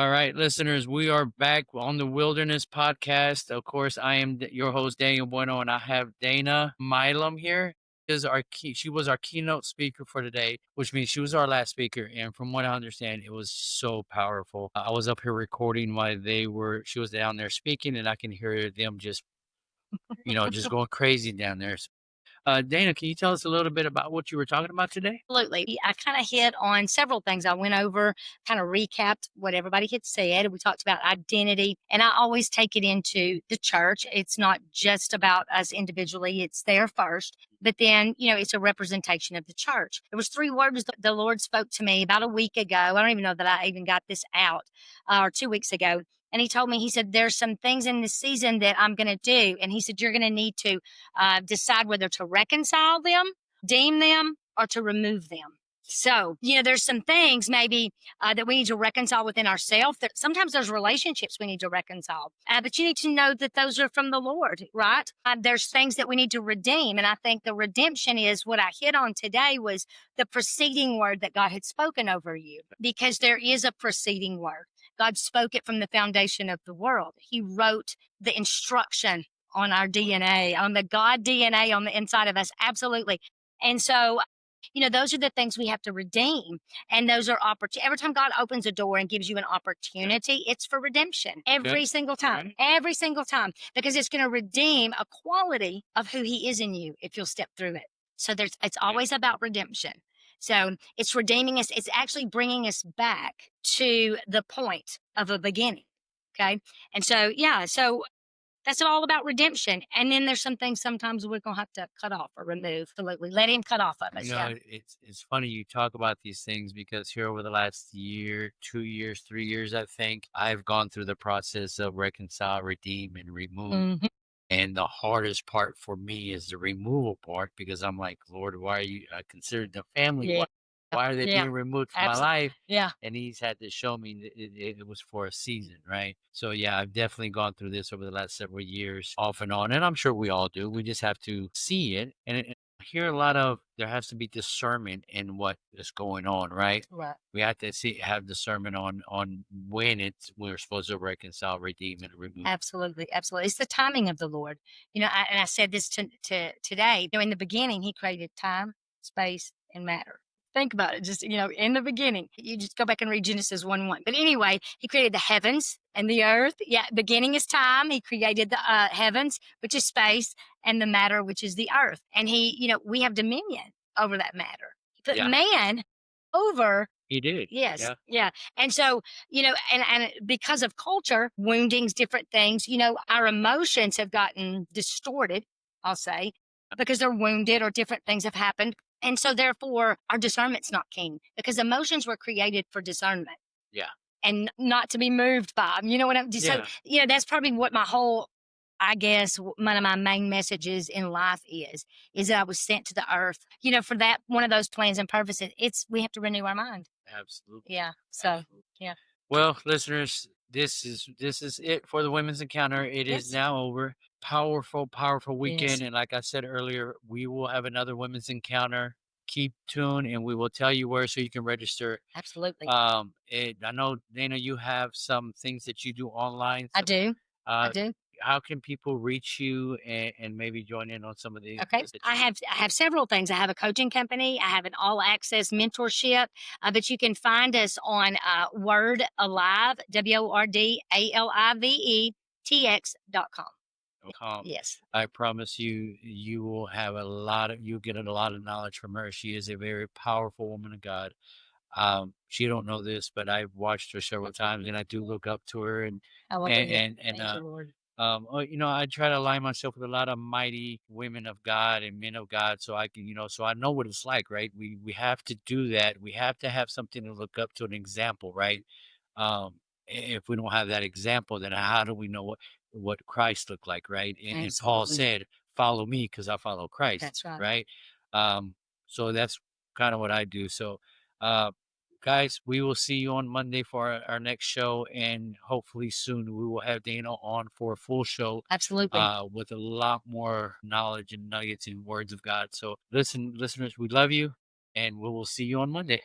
All right, listeners, we are back on the Wilderness Podcast. Of course, I am your host, Daniel Bueno, and I have Dayna Milam here. She was our keynote speaker for today, which means she was our last speaker. And from what I understand, it was so powerful. I was up here recording while she was down there speaking, and I can hear them just going crazy down there. Dana, can you tell us a little bit about what you were talking about today? Absolutely. I kind of hit on several things. I went over, kind of recapped what everybody had said. We talked about identity, and I always take it into the church. It's not just about us individually, it's there first. But then, it's a representation of the church. There was three words that the Lord spoke to me about a week ago. I don't even know that I even got this out, or 2 weeks ago. And he told me, he said, there's some things in this season that I'm going to do. And he said, you're going to need to decide whether to reconcile them, deem them, or to remove them. So, there's some things maybe that we need to reconcile within ourselves. That sometimes there's relationships we need to reconcile, but you need to know that those are from the Lord, right? There's things that we need to redeem, and I think the redemption is what I hit on today was the preceding word that God had spoken over you, because there is a preceding word. God spoke it from the foundation of the world. He wrote the instruction on our DNA, on the God DNA on the inside of us. Absolutely. And so, those are the things we have to redeem. And those are opportunities. Every time God opens a door and gives you an opportunity, it's for redemption every single time, every single time, because it's going to redeem a quality of who he is in you if you'll step through it. So it's always about redemption. So it's redeeming us. It's actually bringing us back to the point of a beginning. Okay. And so, so that's all about redemption. And then there's some things sometimes we're going to have to cut off or remove. Absolutely. Let him cut off of us. It's funny you talk about these things because here over the last year, 2 years, 3 years, I think I've gone through the process of reconcile, redeem, and remove. Mm-hmm. And the hardest part for me is the removal part because I'm like, Lord, why are you considered the family? Yeah. Why are they Yeah. being removed from my Absolutely. life? Yeah. And he's had to show me that it was for a season, right? So yeah, I've definitely gone through this over the last several years, off and on, and I'm sure we all do. We just have to see it, and I hear a lot of there has to be discernment in what is going on, right? Right. We have to have discernment on when we're supposed to reconcile, redeem, and remove. Absolutely. Absolutely. It's the timing of the Lord. And I said this to today. In the beginning, he created time, space, and matter. Think about it. Just, in the beginning, you just go back and read Genesis 1:1. But anyway, he created the heavens and the earth. Yeah. Beginning is time. He created the heavens, which is space, and the matter, which is the earth. And we have dominion over that matter. He put man over. He did. Yes. Yeah. Yeah. And so, and because of culture, woundings, different things, our emotions have gotten distorted, I'll say, because they're wounded or different things have happened. And so therefore our discernment's not keen because emotions were created for discernment. Yeah. And not to be moved by them. You know what I'm just so, that's probably what my whole, I guess one of my main messages in life is that I was sent to the earth, for that, one of those plans and purposes. We have to renew our mind. Absolutely. Yeah. So, Absolutely. yeah. Well, listeners, this is it for the Women's Encounter. It is now over. Powerful, powerful weekend. Yes. And like I said earlier, we will have another Women's Encounter. Keep tuned and we will tell you where so you can register. Absolutely. I know, Dana, you have some things that you do online. I do. I Uh, do. how can people reach you and maybe join in on some of the Okay. that I have several things. I have a coaching company. I have an all access mentorship, but you can find us on Word Alive, WordAlivetx.com. Yes. I promise you, you'll get a lot of knowledge from her. She is a very powerful woman of God. She don't know this, but I've watched her several times, and I do look up to her. And I want to hear. Thank you, and Lord. I try to align myself with a lot of mighty women of God and men of God, so I can, so I know what it's like, right? We have to do that. We have to have something to look up to, an example, right? If we don't have that example, then how do we know what Christ looked like, right? And Paul Absolutely. said, "Follow me, because I follow Christ." That's right. Right? So that's kind of what I do. So, uh, guys, we will see you on Monday for our next show, and hopefully soon we will have Dana on for a full show. Absolutely. With a lot more knowledge and nuggets and words of God. So listen, listeners, we love you, and we will see you on Monday.